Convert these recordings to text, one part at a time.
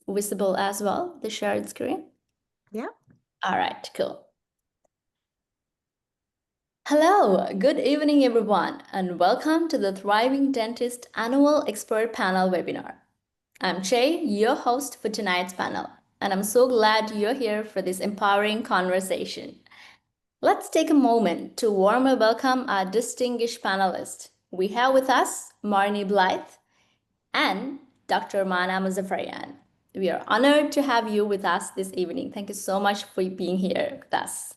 visible as well, the shared screen? Yeah. All right, cool. Hello, good evening, everyone, and welcome to the Thriving Dentist Annual Expert Panel webinar. I'm Che, your host for tonight's panel, and I'm so glad you're here for this empowering conversation. Let's take a moment to warmly welcome our distinguished panelists. We have with us Marnie Blythe and Dr. Mana Muzaffarian. We are honored to have you with us this evening. Thank you so much for being here with us.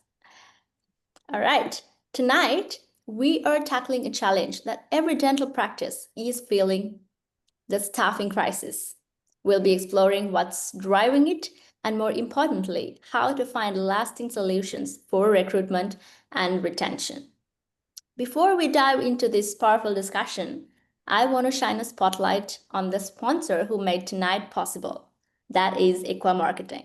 All right, tonight we are tackling a challenge that every dental practice is feeling, the staffing crisis. We'll be exploring what's driving it and, more importantly, how to find lasting solutions for recruitment and retention. Before we dive into this powerful discussion, I want to shine a spotlight on the sponsor who made tonight possible. That is Equa Marketing.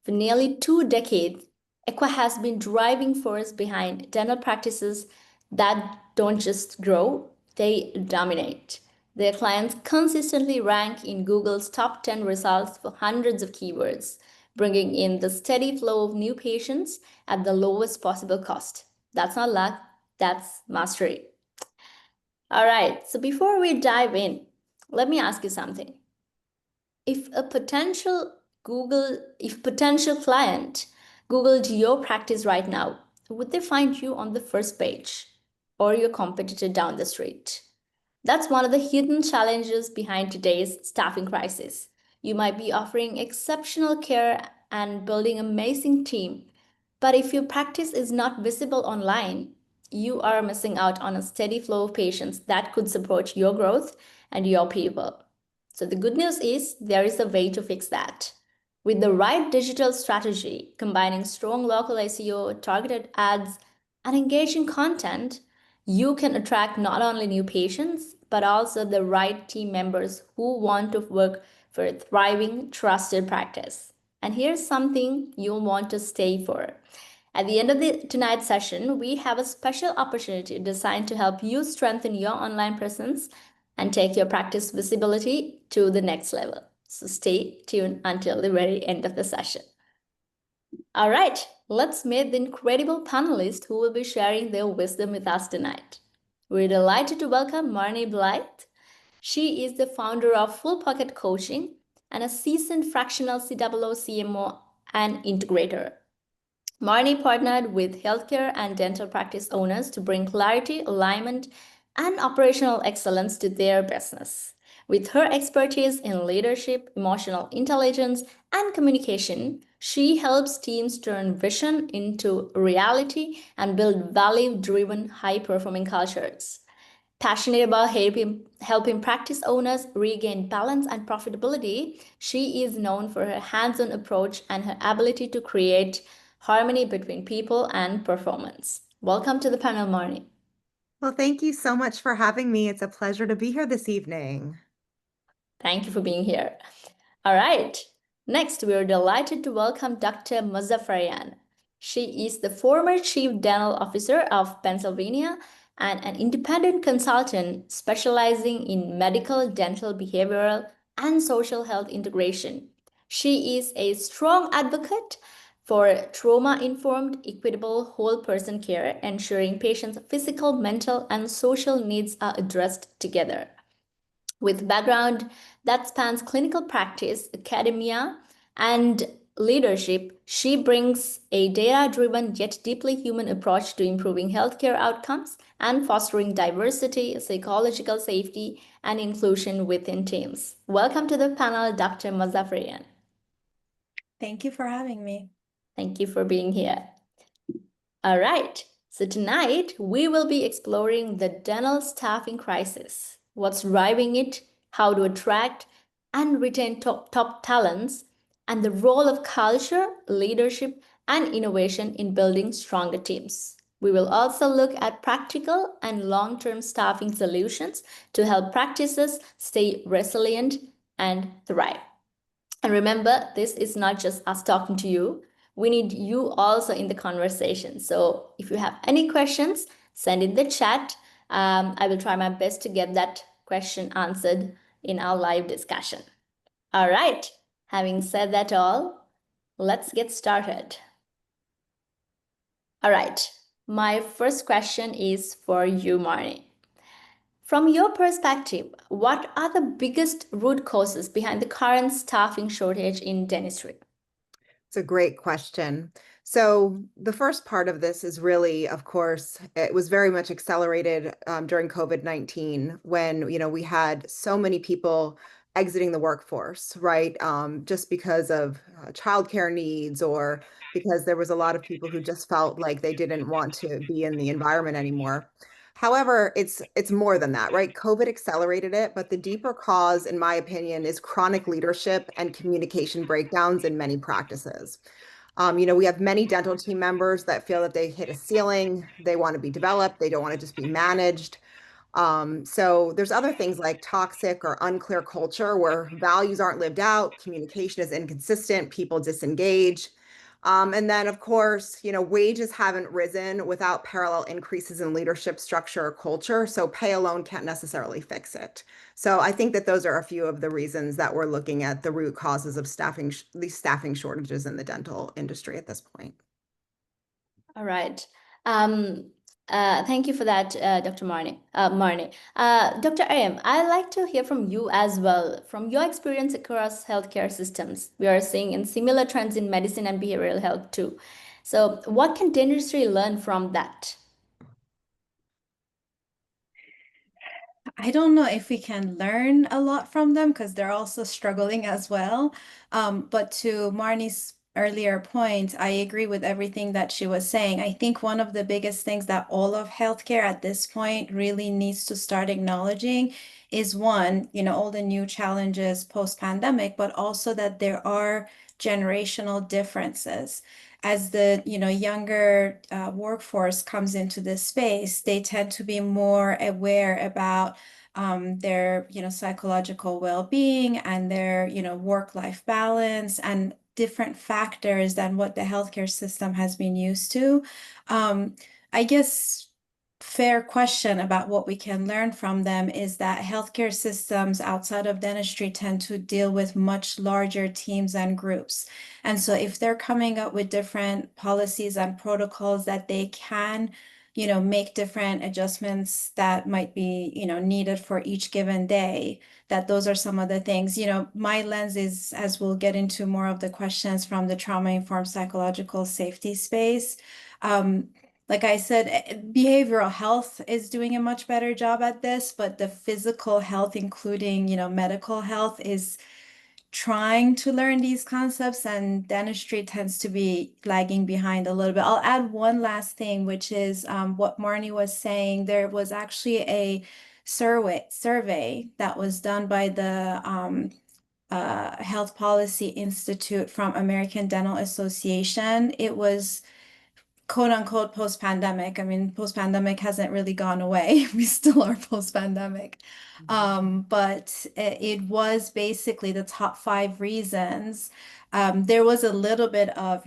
For nearly 2 decades, Equa has been driving force behind dental practices that don't just grow, they dominate. Their clients consistently rank in Google's top 10 results for hundreds of keywords, bringing in the steady flow of new patients at the lowest possible cost. That's not luck, that's mastery. All right, so before we dive in, let me ask you something. If a potential client Googled your practice right now, would they find you on the first page or your competitor down the street? That's one of the hidden challenges behind today's staffing crisis. You might be offering exceptional care and building an amazing team, but if your practice is not visible online, you are missing out on a steady flow of patients that could support your growth and your people. So the good news is there is a way to fix that. With the right digital strategy, combining strong local SEO, targeted ads, and engaging content, you can attract not only new patients, but also the right team members who want to work for a thriving, trusted practice. And here's something you'll want to stay for. At the end of tonight's session, we have a special opportunity designed to help you strengthen your online presence and take your practice visibility to the next level. So stay tuned until the very end of the session. All right, let's meet the incredible panelists who will be sharing their wisdom with us tonight. We're delighted to welcome Marnie Blythe. She is the founder of Full Pocket Coaching and a seasoned fractional COO CMO and integrator. Marnie partnered with healthcare and dental practice owners to bring clarity, alignment, and operational excellence to their business. With her expertise in leadership, emotional intelligence, and communication, she helps teams turn vision into reality and build value-driven, high-performing cultures. Passionate about helping practice owners regain balance and profitability, she is known for her hands-on approach and her ability to create harmony between people and performance. Welcome to the panel, Marnie. Well, thank you so much for having me. It's a pleasure to be here this evening. Thank you for being here. All right. Next, we are delighted to welcome Dr. Muzaffarian. She is the former Chief Dental Officer of Pennsylvania and an independent consultant specializing in medical, dental, behavioral, and social health integration. She is a strong advocate for trauma-informed, equitable, whole-person care, ensuring patients' physical, mental, and social needs are addressed together. With background that spans clinical practice, academia, and leadership, she brings a data-driven yet deeply human approach to improving healthcare outcomes and fostering diversity, psychological safety, and inclusion within teams. Welcome to the panel, Dr. Muzaffarian. Thank you for having me. Thank you for being here. All right, so tonight we will be exploring the dental staffing crisis, what's driving it, how to attract and retain top talents, and the role of culture, leadership, and innovation in building stronger teams. We will also look at practical and long-term staffing solutions to help practices stay resilient and thrive. And remember, this is not just us talking to you. We need you also in the conversation. So if you have any questions, send in the chat. I will try my best to get that question answered in our live discussion. All right. Having said that all, let's get started. All right, my first question is for you, Marnie. From your perspective, what are the biggest root causes behind the current staffing shortage in dentistry? It's a great question. So the first part of this is really, of course, it was very much accelerated during COVID-19 when, we had so many people exiting the workforce, right? Just because of childcare needs or because there was a lot of people who just felt like they didn't want to be in the environment anymore. However, it's more than that, right? COVID accelerated it, but the deeper cause, in my opinion, is chronic leadership and communication breakdowns in many practices. We have many dental team members that feel that they hit a ceiling, they want to be developed, they don't want to just be managed. So there's other things like toxic or unclear culture where values aren't lived out, communication is inconsistent, people disengage. And then, of course, wages haven't risen without parallel increases in leadership structure or culture. So pay alone can't necessarily fix it. So I think that those are a few of the reasons that we're looking at the root causes of these staffing shortages in the dental industry at this point. All right. Um, Thank you for that, Dr. Marnie. Dr. Aram, I'd like to hear from you as well. From your experience across healthcare systems, we are seeing in similar trends in medicine and behavioral health too. So, what can dentistry learn from that? I don't know if we can learn a lot from them because they're also struggling as well. But to Marnie's earlier point, I agree with everything that she was saying. I think one of the biggest things that all of healthcare at this point really needs to start acknowledging is one, all the new challenges post-pandemic, but also that there are generational differences as the younger workforce comes into this space, they tend to be more aware about their psychological well-being and their work-life balance and different factors than what the healthcare system has been used to. I guess fair question about what we can learn from them is that healthcare systems outside of dentistry tend to deal with much larger teams and groups. And so if they're coming up with different policies and protocols that they can, make different adjustments that might be, needed for each given day, that those are some of the things. My lens is, as we'll get into more of the questions from the trauma-informed psychological safety space. Like I said, behavioral health is doing a much better job at this, but the physical health, including, medical health, is trying to learn these concepts, and dentistry tends to be lagging behind a little bit. I'll add one last thing, which is what Marnie was saying. There was actually a survey that was done by the Health Policy Institute from American Dental Association. It was quote unquote post-pandemic. I mean, post-pandemic hasn't really gone away. We still are post-pandemic. But it was basically the top 5 reasons. There was a little bit of,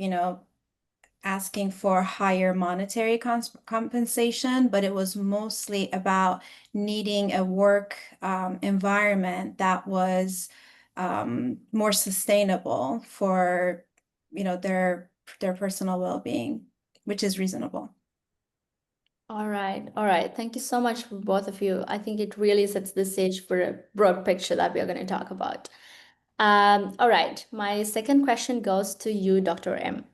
asking for higher monetary compensation, but it was mostly about needing a work environment that was more sustainable for, their personal well-being, which is reasonable. All right, all right. Thank you so much for both of you. I think it really sets the stage for a broad picture that we are going to talk about. All right, my second question goes to you, Dr. M.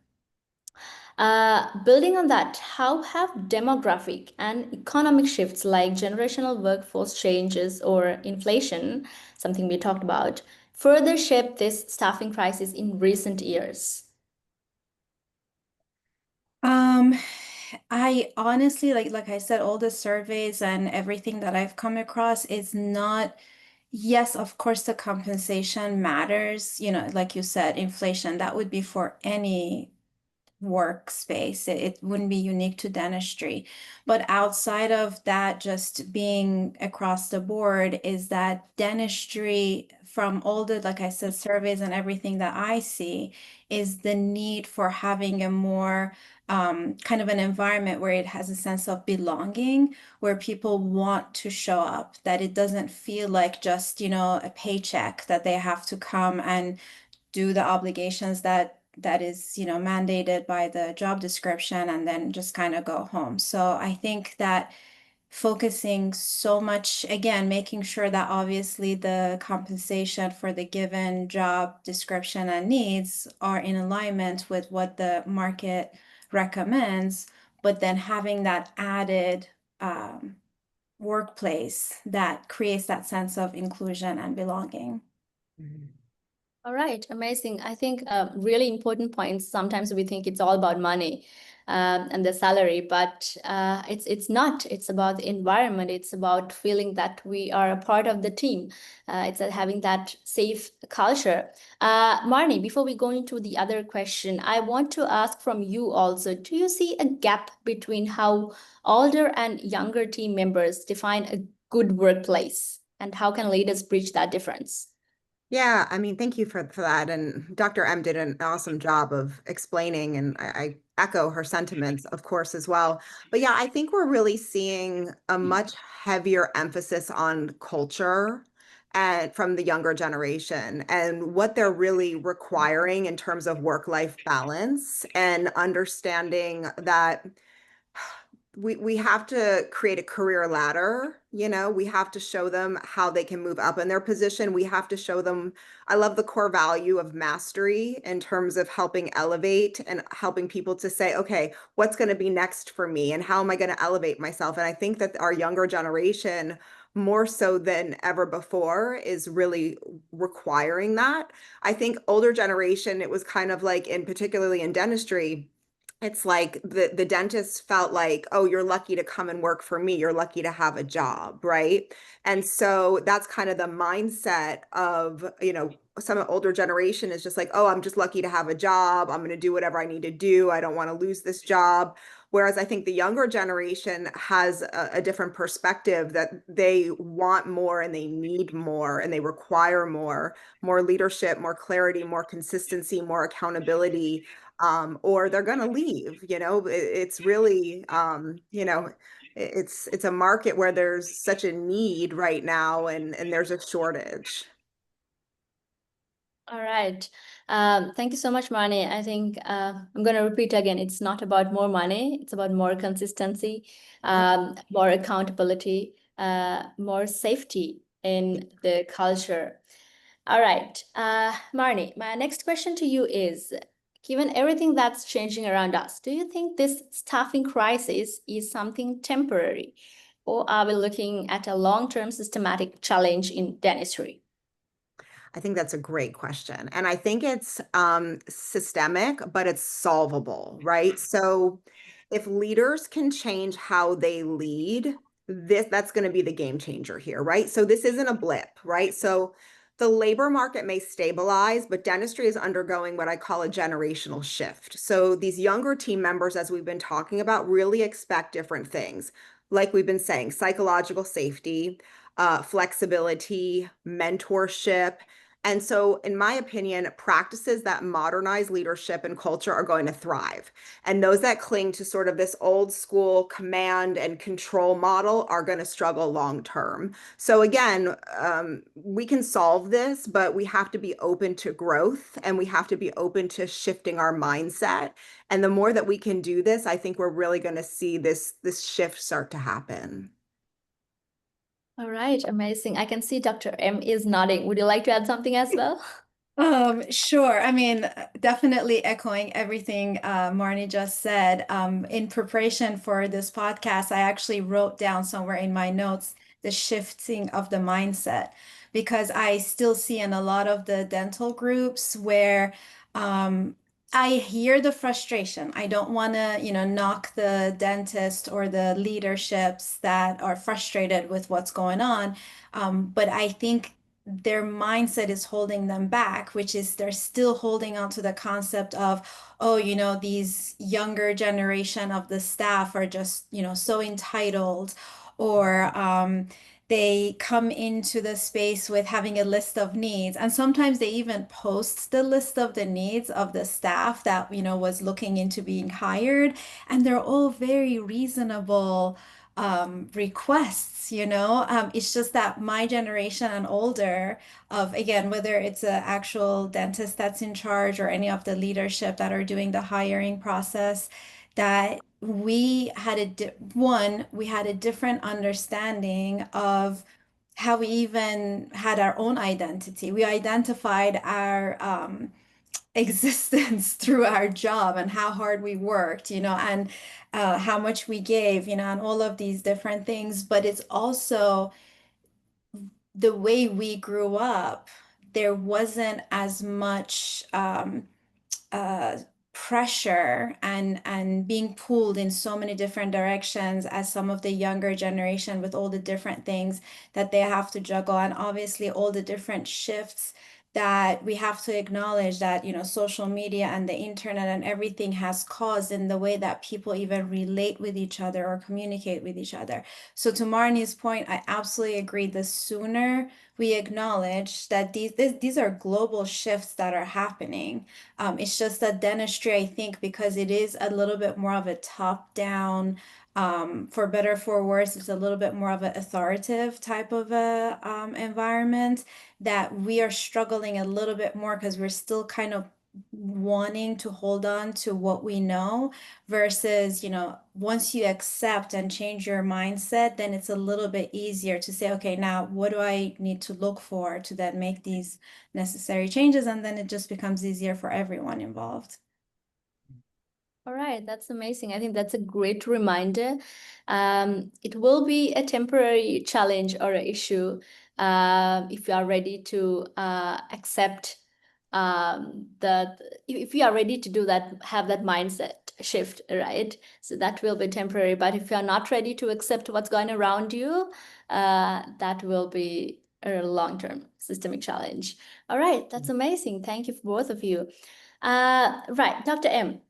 Building on that, how have demographic and economic shifts like generational workforce changes or inflation, something we talked about, further shaped this staffing crisis in recent years? Um, I honestly, like I said, all the surveys and everything that I've come across is not, yes, of course, the compensation matters, like you said, inflation, that would be for any workspace. It wouldn't be unique to dentistry. But outside of that, just being across the board, is that dentistry, from all the, like I said, surveys and everything that I see, is the need for having a more kind of an environment where it has a sense of belonging, where people want to show up, that it doesn't feel like just, a paycheck that they have to come and do the obligations that is, mandated by the job description and then just kind of go home. So I think that focusing so much, again, making sure that obviously the compensation for the given job description and needs are in alignment with what the market recommends, but then having that added workplace that creates that sense of inclusion and belonging. Mhm. All right, amazing. I think really important points. Sometimes we think it's all about money and the salary, but it's not. It's about the environment. It's about feeling that we are a part of the team. It's having that safe culture. Marnie, before we go into the other question, I want to ask from you also, do you see a gap between how older and younger team members define a good workplace, and how can leaders bridge that difference? Yeah, I mean, thank you for that. And Dr. M did an awesome job of explaining, and I echo her sentiments, of course, as well. But yeah, I think we're really seeing a much heavier emphasis on culture and from the younger generation and what they're really requiring in terms of work-life balance and understanding that we have to create a career ladder. We have to show them how they can move up in their position. We have to show them, I love the core value of mastery in terms of helping elevate and helping people to say, okay, what's going to be next for me and how am I going to elevate myself? And I think that our younger generation, more so than ever before, is really requiring that. I think older generation, it was kind of like, in particularly in dentistry, it's like the dentist felt like, oh, you're lucky to come and work for me. You're lucky to have a job, right? And so that's kind of the mindset of, some older generation is just like, oh, I'm just lucky to have a job. I'm going to do whatever I need to do. I don't want to lose this job. Whereas I think the younger generation has a different perspective that they want more and they need more and they require more leadership, more clarity, more consistency, more accountability, or they're going to leave. It's really, it's a market where there's such a need right now, and there's a shortage. All right. Thank you so much, Mani. I think I'm going to repeat again. It's not about more money. It's about more consistency, Yep. more accountability, more safety in the culture. All right. Marnie, my next question to you is, given everything that's changing around us, do you think this staffing crisis is something temporary, or are we looking at a long-term systematic challenge in dentistry? I think that's a great question. And I think it's systemic, but it's solvable, right? So if leaders can change how they lead, that's going to be the game changer here, right? So this isn't a blip, right? So the labor market may stabilize, but dentistry is undergoing what I call a generational shift. So these younger team members, as we've been talking about, really expect different things. Like we've been saying, psychological safety, flexibility, mentorship, and so, in my opinion, practices that modernize leadership and culture are going to thrive. And those that cling to sort of this old school command and control model are going to struggle long term. So, again, we can solve this, but we have to be open to growth and we have to be open to shifting our mindset. And the more that we can do this, I think we're really going to see this shift start to happen. All right, amazing. I can see Dr. M is nodding. Would you like to add something as well? Sure. I mean, definitely echoing everything Marnie just said. In preparation for this podcast, I actually wrote down somewhere in my notes the shifting of the mindset because I still see in a lot of the dental groups where I hear the frustration. I don't want to, knock the dentist or the leaderships that are frustrated with what's going on. But I think their mindset is holding them back, which is they're still holding on to the concept of, oh, these younger generation of the staff are just, so entitled, or they come into the space with having a list of needs. And sometimes they even post the list of the needs of the staff that, was looking into being hired. And they're all very reasonable requests, you know. It's just that my generation and older, of again, whether it's an actual dentist that's in charge or any of the leadership that are doing the hiring process, that we had we had a different understanding of how we even had our own identity. We identified our existence through our job and how hard we worked, you know, and how much we gave, you know, and all of these different things. But it's also the way we grew up, there wasn't as much uh, pressure and being pulled in so many different directions as some of the younger generation, with all the different things that they have to juggle, and obviously all the different shifts that we have to acknowledge that, you know, social media and the internet and everything has caused in the way that people even relate with each other or communicate with each other. So to Marnie's point, I absolutely agree. The sooner we acknowledge that these are global shifts that are happening, it's just that dentistry, I think, because it is a little bit more of a top-down, for better for worse, it's a little bit more of an authoritative type of a environment, that we are struggling a little bit more because we're still kind of wanting to hold on to what we know, versus, you know, once you accept and change your mindset, then it's a little bit easier to say, okay, now what do I need to look for to then make these necessary changes, and then it just becomes easier for everyone involved. All right, that's amazing. I think that's a great reminder. It will be a temporary challenge or an issue if you are ready to accept if you are ready to do that, have that mindset shift, right? So that will be temporary. But if you are not ready to accept what's going around you, that will be a long-term systemic challenge. All right, that's amazing. Thank you for both of you. Right, Dr. M.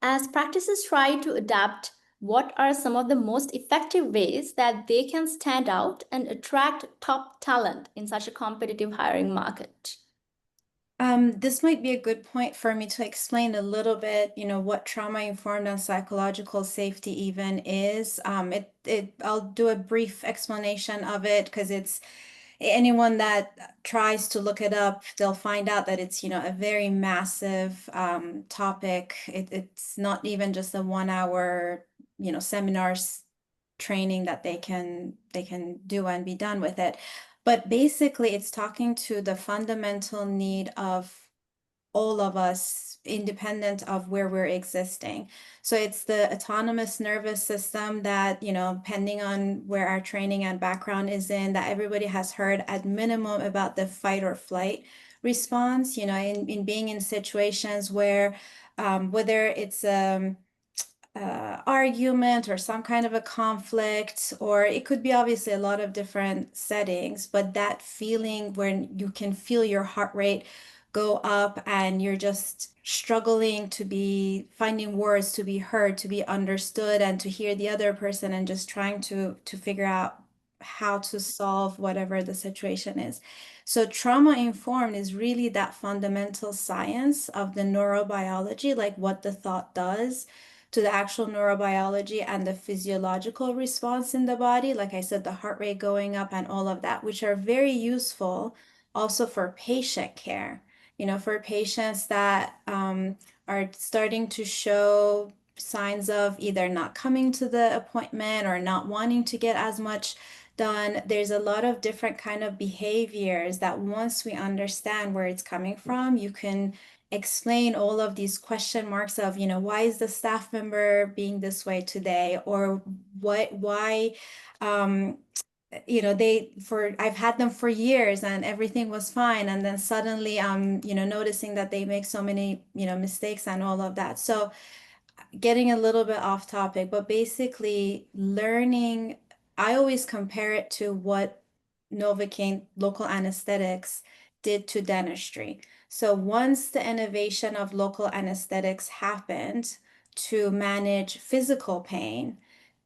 As practices try to adapt, what are some of the most effective ways that they can stand out and attract top talent in such a competitive hiring market? This might be a good point for me to explain a little bit, you know, what trauma-informed and psychological safety even is. I'll do a brief explanation of it because it's anyone that tries to look it up, they'll find out that it's, you know, a very massive topic. It's not even just a 1 hour, you know, seminars training that they can do and be done with it. But basically, it's talking to the fundamental need of all of us, independent of where we're existing. So it's the autonomous nervous system that, you know, depending on where our training and background is in, that everybody has heard at minimum about the fight or flight response, you know, in being in situations where whether it's argument or some kind of a conflict, or it could be obviously a lot of different settings, but that feeling when you can feel your heart rate go up and you're just struggling to be finding words to be heard, to be understood, and to hear the other person, and just trying to figure out how to solve whatever the situation is. So trauma informed is really that fundamental science of the neurobiology, like what the thought does to the actual neurobiology and the physiological response in the body. Like I said, the heart rate going up and all of that, which are very useful also for patient care. You know, for patients that are starting to show signs of either not coming to the appointment or not wanting to get as much done, there's a lot of different kind of behaviors that once we understand where it's coming from, you can explain all of these question marks of, you know, why is the staff member being this way today, or why you know, I've had them for years and everything was fine, and then suddenly I'm, you know, noticing that they make so many, you know, mistakes and all of that. So getting a little bit off topic, but basically learning, I always compare it to what Novocaine local anesthetics did to dentistry. So once the innovation of local anesthetics happened to manage physical pain,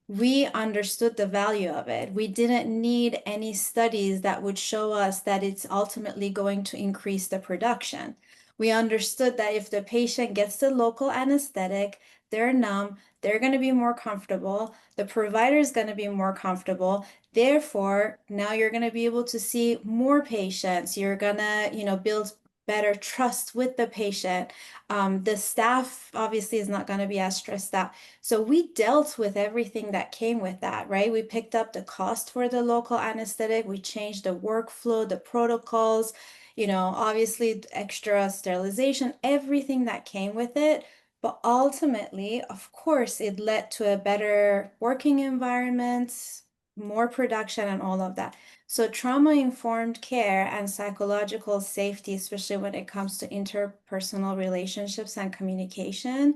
we understood the value of it. We didn't need any studies that would show us that it's ultimately going to increase the production. We understood that if the patient gets the local anesthetic, they're numb, they're going to be more comfortable, the provider is going to be more comfortable. Therefore, now you're going to be able to see more patients. You're going to, build better trust with the patient. The staff obviously is not going to be as stressed out. So we dealt with everything that came with that, right? We picked up the cost for the local anesthetic. We changed the workflow, the protocols, obviously extra sterilization, everything that came with it. But ultimately, of course, it led to a better working environment, more production, and all of that. So, trauma-informed care and psychological safety, especially when it comes to interpersonal relationships and communication,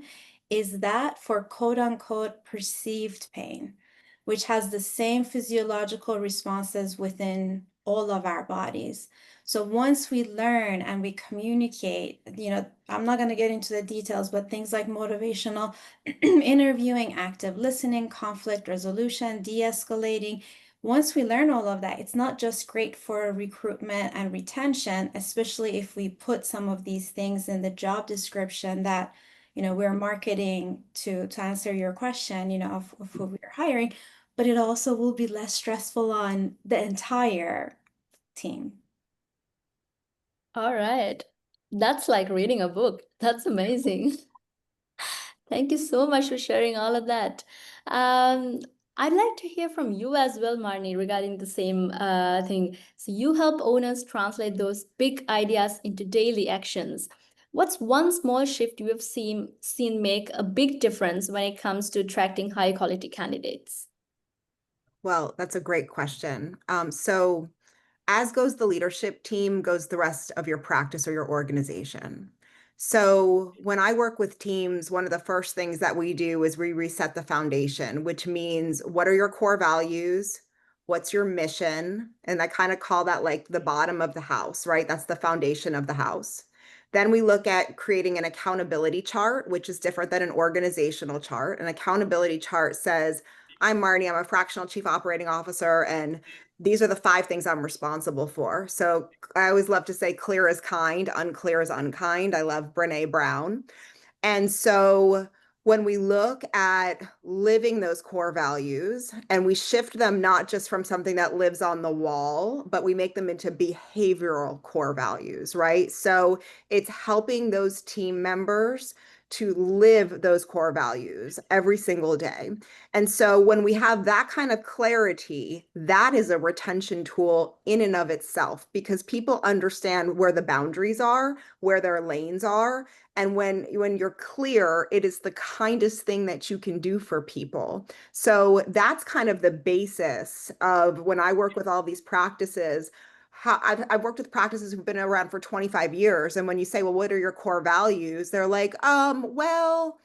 is that for quote unquote perceived pain, which has the same physiological responses within all of our bodies. So once we learn and we communicate, I'm not going to get into the details, but things like motivational interviewing, active listening, conflict resolution, de-escalating. Once we learn all of that, it's not just great for recruitment and retention, especially if we put some of these things in the job description that, we're marketing to answer your question, of who we're hiring, but it also will be less stressful on the entire team. All right. That's like reading a book. That's amazing. Thank you so much for sharing all of that. Um, I'd like to hear from you as well, Marnie, regarding the same thing. So you help owners translate those big ideas into daily actions. What's one small shift you have seen make a big difference when it comes to attracting high quality candidates? Well, that's a great question. So as goes the leadership team, goes the rest of your practice or your organization. So when I work with teams, one of the first things that we do is we reset the foundation, which means what are your core values? What's your mission? And I kind of call that like the bottom of the house, right? That's the foundation of the house. Then we look at creating an accountability chart, which is different than an organizational chart. An accountability chart says, I'm Marnie, I'm a fractional chief operating officer, and these are the 5 things I'm responsible for. So I always love to say clear is kind, unclear is unkind. I love Brene Brown. And so when we look at living those core values and we shift them not just from something that lives on the wall, but we make them into behavioral core values, right? So it's helping those team members to live those core values every single day. And so when we have that kind of clarity, that is a retention tool in and of itself because people understand where the boundaries are, where their lanes are, and when you're clear, it is the kindest thing that you can do for people. So that's kind of the basis of when I work with all these practices. I've worked with practices who've been around for 25 years. And when you say, well, what are your core values? They're like, well,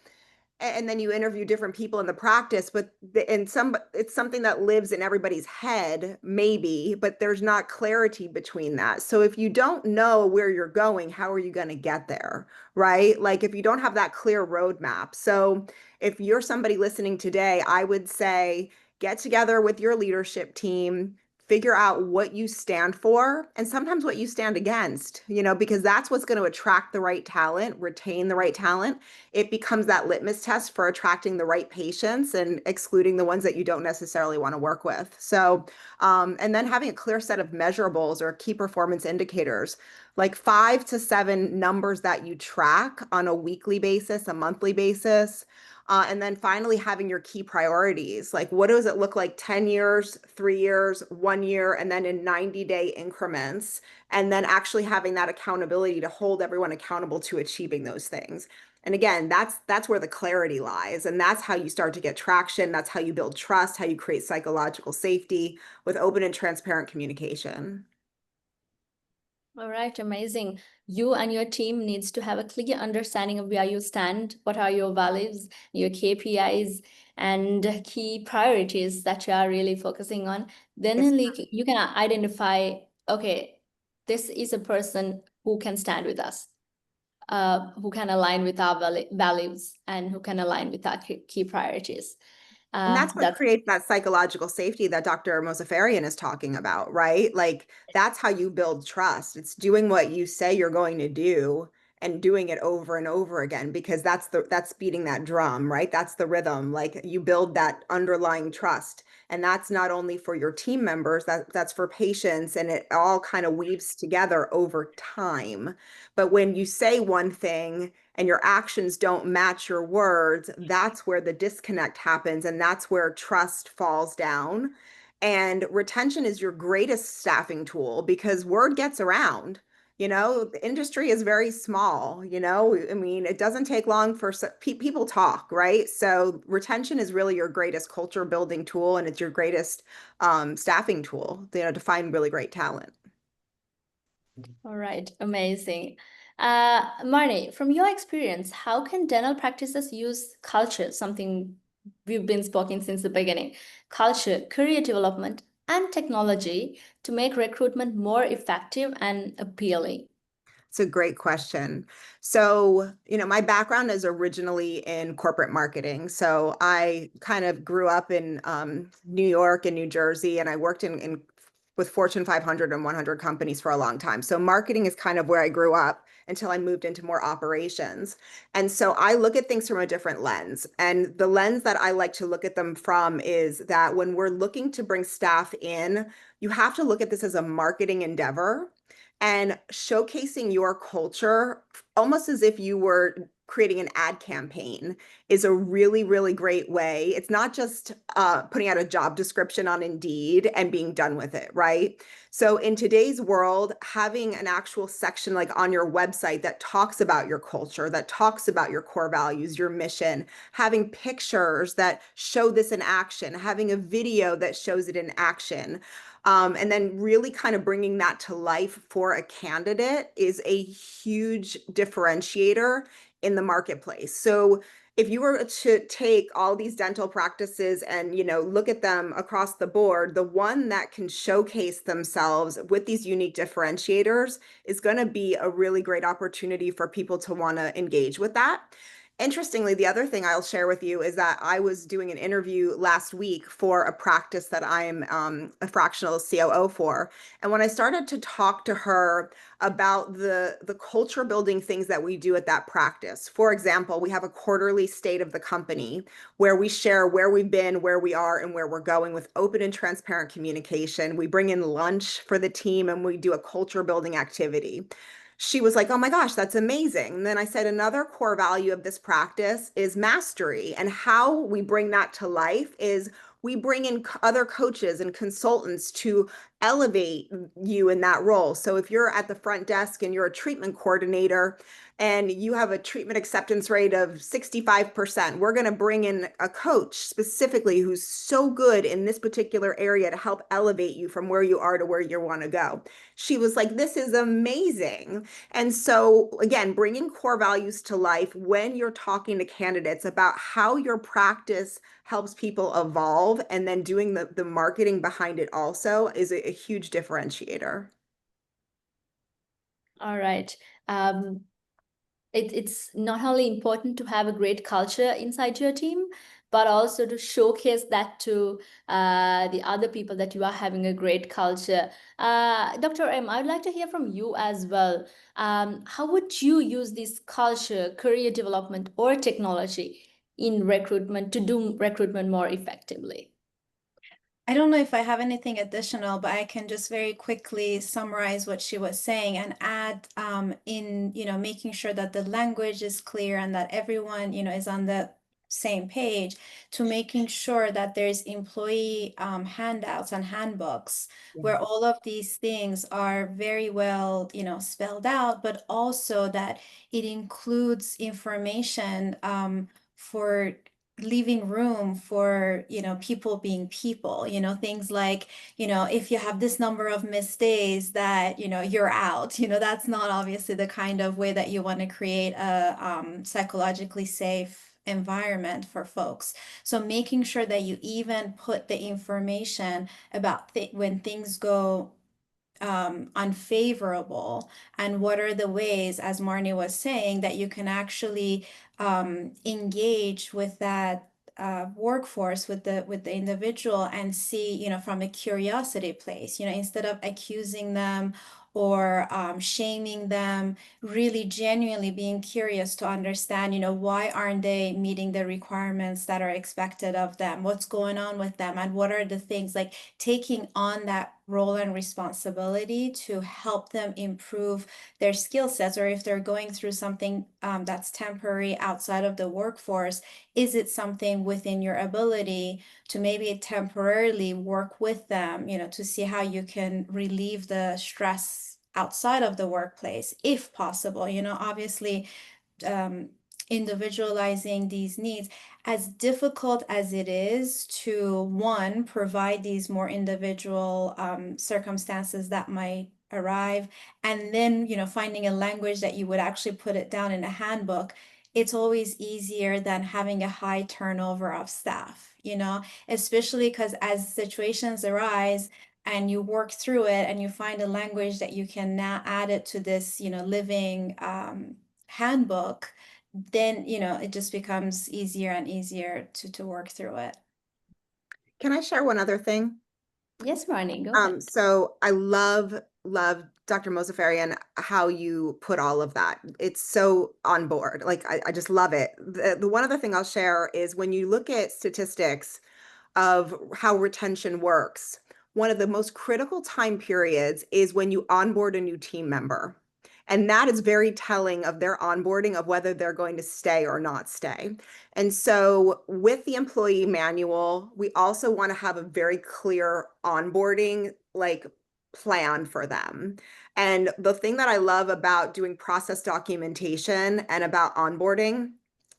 and then you interview different people in the practice, but it's something that lives in everybody's head, maybe, but there's not clarity between that. So if you don't know where you're going, how are you going to get there, right? Like if you don't have that clear roadmap. So if you're somebody listening today, I would say get together with your leadership team, figure out what you stand for and sometimes what you stand against, because that's what's going to attract the right talent, retain the right talent. It becomes that litmus test for attracting the right patients and excluding the ones that you don't necessarily want to work with. So, and then having a clear set of measurables or key performance indicators, like 5 to 7 numbers that you track on a weekly basis, a monthly basis. And then finally having your key priorities, like what does it look like 10 years, 3 years, 1 year, and then in 90-day increments, and then actually having that accountability to hold everyone accountable to achieving those things. And again, that's where the clarity lies. And that's how you start to get traction. That's how you build trust, how you create psychological safety with open and transparent communication. All right, amazing. You and your team needs to have a clear understanding of where you stand, what are your values, your KPIs, and key priorities that you are really focusing on. Then Yes. you can identify, okay, this is a person who can stand with us, who can align with our values, and who can align with our key priorities. And that's what That's creates that psychological safety that Dr. Mosafarian is talking about, right? Like that's how you build trust. It's doing what you say you're going to do and doing it over and over again, because that's beating that drum, right? That's the rhythm. Like, you build that underlying trust. And that's not only for your team members, that's for patients, and it all kind of weaves together over time. But when you say one thing and your actions don't match your words, that's where the disconnect happens, and that's where trust falls down. And retention is your greatest staffing tool, because word gets around. The industry is very small. I mean, it doesn't take long for people talk, right? So retention is really your greatest culture building tool, and it's your greatest staffing tool, to find really great talent. All right, amazing. Marnie, from your experience, how can dental practices use culture, something we've been speaking since the beginning, culture, career development, and technology to make recruitment more effective and appealing? It's a great question. So, my background is originally in corporate marketing. So I kind of grew up in New York and New Jersey, and I worked in with Fortune 500 and 100 companies for a long time. So marketing is kind of where I grew up until I moved into more operations. And so I look at things from a different lens. And the lens that I like to look at them from is that when we're looking to bring staff in, you have to look at this as a marketing endeavor, and showcasing your culture almost as if you were creating an ad campaign is a really, really great way. It's not just putting out a job description on Indeed and being done with it, right? So in today's world, having an actual section like on your website that talks about your culture, that talks about your core values, your mission, having pictures that show this in action, having a video that shows it in action, and then really kind of bringing that to life for a candidate is a huge differentiator in the marketplace. So if you were to take all these dental practices and, look at them across the board, the one that can showcase themselves with these unique differentiators is going to be a really great opportunity for people to want to engage with that. Interestingly, the other thing I'll share with you is that I was doing an interview last week for a practice that I'm a fractional COO for. And when I started to talk to her about the culture building things that we do at that practice, for example, we have a quarterly state of the company where we share where we've been, where we are, and where we're going with open and transparent communication. We bring in lunch for the team, and we do a culture building activity. She was like, "Oh my gosh, that's amazing." And then I said, another core value of this practice is mastery. And how we bring that to life is we bring in other coaches and consultants to elevate you in that role. So if you're at the front desk and you're a treatment coordinator and you have a treatment acceptance rate of 65%, we're going to bring in a coach specifically who's so good in this particular area to help elevate you from where you are to where you want to go. She was like, "This is amazing." And so, again, bringing core values to life when you're talking to candidates about how your practice helps people evolve, and then doing the marketing behind it also is a huge differentiator. All right. Um, it's not only important to have a great culture inside your team, but also to showcase that to the other people that you are having a great culture. Dr. M, I would like to hear from you as well. How would you use this culture, career development, or technology in recruitment to do recruitment more effectively? I don't know if I have anything additional, but I can just very quickly summarize what she was saying and add in, making sure that the language is clear and that everyone, is on the same page, to making sure that there's employee handouts and handbooks where all of these things are very well, spelled out, but also that it includes information for leaving room for people being people, things like, if you have this number of missed days, that you're out. That's not obviously the kind of way that you want to create a psychologically safe environment for folks. So making sure that you even put the information about when things go unfavorable, and what are the ways, as Marnie was saying, that you can actually engage with that workforce, with the individual, and see, from a curiosity place, instead of accusing them or shaming them, really genuinely being curious to understand, why aren't they meeting the requirements that are expected of them? What's going on with them? And what are the things, like taking on that role and responsibility to help them improve their skill sets, or if they're going through something that's temporary outside of the workforce, is it something within your ability to maybe temporarily work with them, to see how you can relieve the stress outside of the workplace, if possible, obviously, individualizing these needs, as difficult as it is to, one, provide these more individual circumstances that might arrive, and then, finding a language that you would actually put it down in a handbook. It's always easier than having a high turnover of staff, especially because as situations arise and you work through it and you find a language that you can now add it to this, living handbook, then, it just becomes easier and easier to work through it. Can I share one other thing? Yes, Marnie, go ahead. So I love Dr. Mosafarian, how you put all of that. It's so on board. Like, I just love it. The one other thing I'll share is when you look at statistics of how retention works, one of the most critical time periods is when you onboard a new team member. And that is very telling of their onboarding, of whether they're going to stay or not stay. And so with the employee manual, we also want to have a very clear onboarding plan for them. And the thing that I love about doing process documentation and about onboarding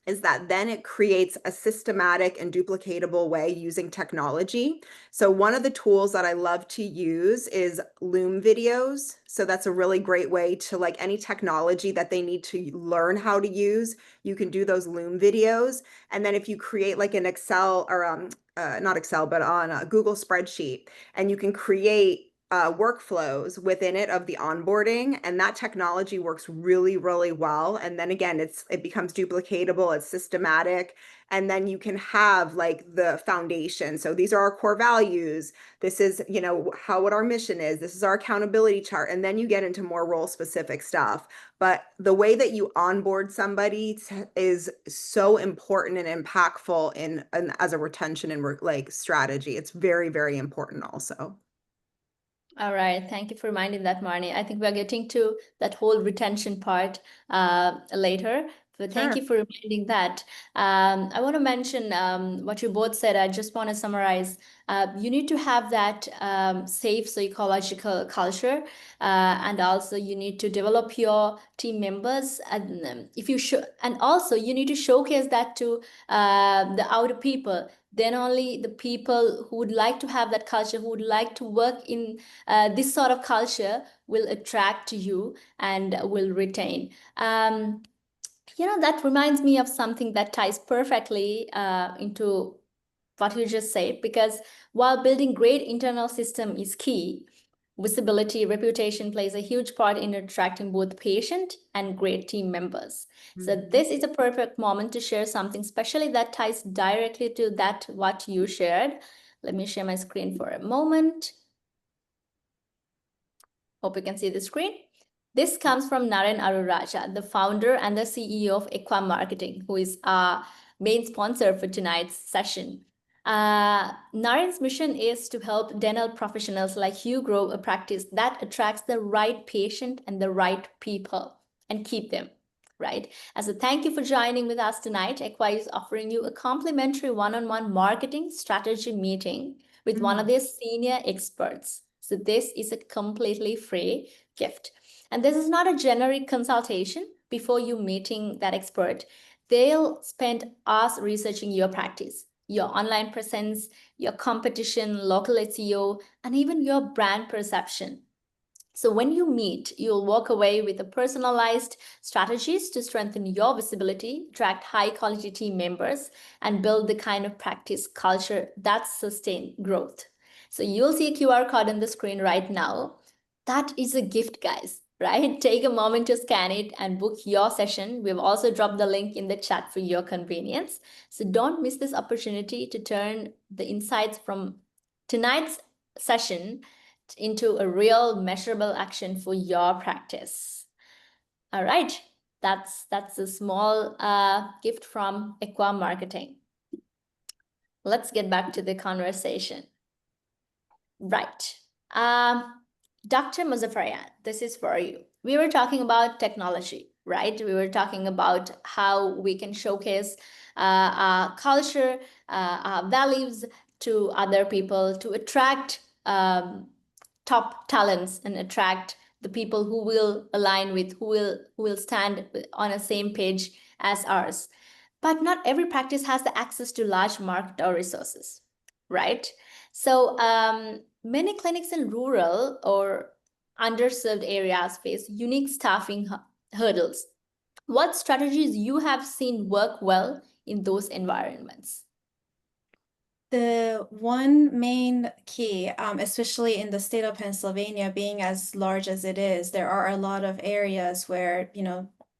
is that then it creates a systematic and duplicatable way using technology. So one of the tools that I love to use is Loom videos. So that's a really great way to, like, any technology that they need to learn how to use, you can do those Loom videos. And then if you create like an Excel or not Excel, but on a Google spreadsheet, and you can create workflows within it of the onboarding, and that technology works really, really well. And then again, it becomes duplicatable, it's systematic, and then you can have like the foundation. So these are our core values. This is, what our mission is. This is our accountability chart. And then you get into more role specific stuff. But the way that you onboard somebody is so important and impactful as a retention and strategy. It's very, very important also. All right, thank you for reminding that, Marnie. I think we're getting to that whole retention part later, but thank you for reminding that. I want to mention what you both said. I just want to summarize. You need to have that safe psychological culture, and also you need to develop your team members, and and also you need to showcase that to the outer people. Then only the people who would like to have that culture, who would like to work in this sort of culture, will attract you and will retain. That reminds me of something that ties perfectly into what you just said, because while building great internal system is key, visibility, reputation plays a huge part in attracting both patient and great team members. So this is a perfect moment to share something, especially that ties directly to what you shared. Let me share my screen for a moment. Hope you can see the screen. This comes from Naren Aruraja, the founder and the CEO of Equa Marketing, who is our main sponsor for tonight's session. Naren's mission is to help dental professionals like you grow a practice that attracts the right patient and the right people and keep them, right? As a thank you for joining with us tonight, Equa is offering you a complimentary one-on-one marketing strategy meeting with one of their senior experts. So this is a completely free gift. And this is not a generic consultation before you meeting that expert. They'll spend hours researching your practice, your online presence, your competition, local SEO, and even your brand perception. So when you meet, you'll walk away with a personalized strategies to strengthen your visibility, attract high quality team members, and build the kind of practice culture that sustains growth. So you'll see a QR code on the screen right now. That is a gift, guys, right? Take a moment to scan it and book your session. We've also dropped the link in the chat for your convenience. So don't miss this opportunity to turn the insights from tonight's session into a real measurable action for your practice. All right, that's a small gift from Equa Marketing. Let's get back to the conversation. Right. Dr. Muzaffarian, this is for you. We were talking about technology, right? We were talking about how we can showcase our culture, our values to other people to attract top talents and attract the people who will align with, who will stand on the same page as ours. But not every practice has the access to large market or resources, right? So many clinics in rural or underserved areas face unique staffing hurdles. What strategies you have seen work well in those environments? The one main key, especially in the state of Pennsylvania, being as large as it is, there are a lot of areas where,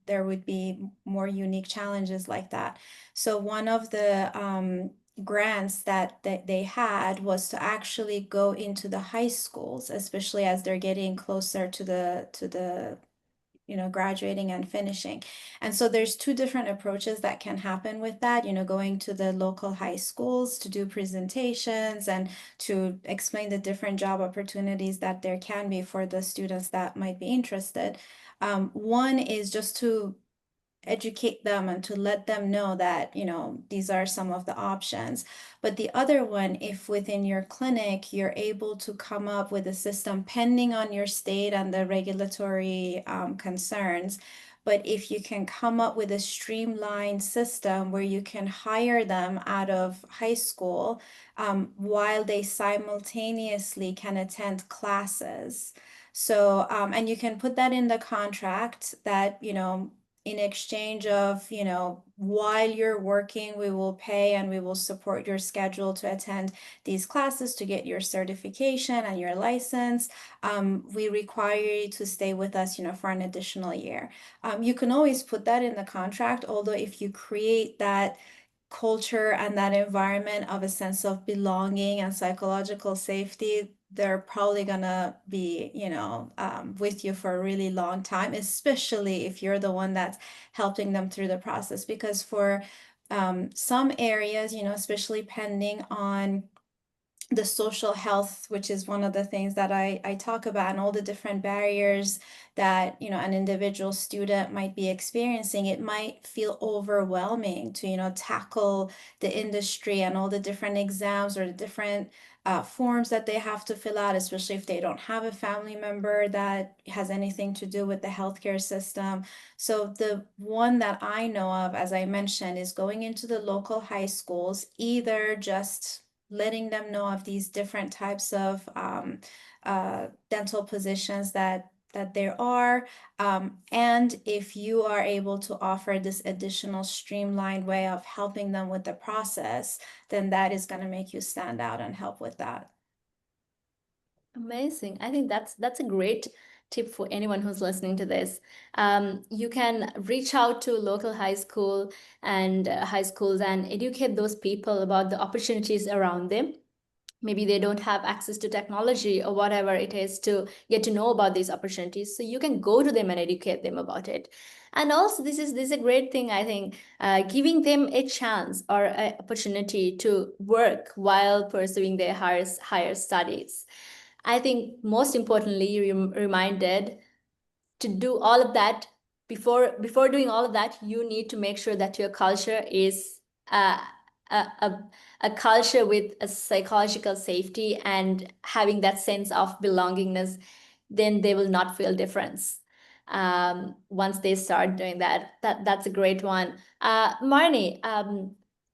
there would be more unique challenges like that. So one of the grants that they had was to actually go into the high schools, especially as they're getting closer to the graduating and finishing. And so there's two different approaches that can happen with that, going to the local high schools to do presentations and to explain the different job opportunities that there can be for the students that might be interested. One is just to educate them and to let them know that, these are some of the options. But the other one, if within your clinic, you're able to come up with a system pending on your state and the regulatory concerns, but if you can come up with a streamlined system where you can hire them out of high school while they simultaneously can attend classes. So, and you can put that in the contract that, in exchange of, while you're working, we will pay and we will support your schedule to attend these classes to get your certification and your license. We require you to stay with us, for an additional year. You can always put that in the contract, although if you create that culture and that environment of a sense of belonging and psychological safety, they're probably gonna be, with you for a really long time, especially if you're the one that's helping them through the process. Because for some areas, especially pending on the social health, which is one of the things that I talk about, and all the different barriers that an individual student might be experiencing, it might feel overwhelming to tackle the industry and all the different exams or the different forms that they have to fill out, especially if they don't have a family member that has anything to do with the healthcare system. So the one that I know of, as I mentioned, is going into the local high schools, either just letting them know of these different types of dental positions that there are. And if you are able to offer this additional streamlined way of helping them with the process, then that is going to make you stand out and help with that. Amazing. I think that's a great tip for anyone who's listening to this. You can reach out to local high school and high schools and educate those people about the opportunities around them. Maybe they don't have access to technology or whatever it is to get to know about these opportunities. So you can go to them and educate them about it. And also, this is a great thing, I think, giving them a chance or an opportunity to work while pursuing their higher studies. I think most importantly, you're reminded to do all of that. Before doing all of that, you need to make sure that your culture is uh, a, a, a culture with a psychological safety and having that sense of belongingness. Then they will not feel difference once they start doing that. That's a great one. Marnie,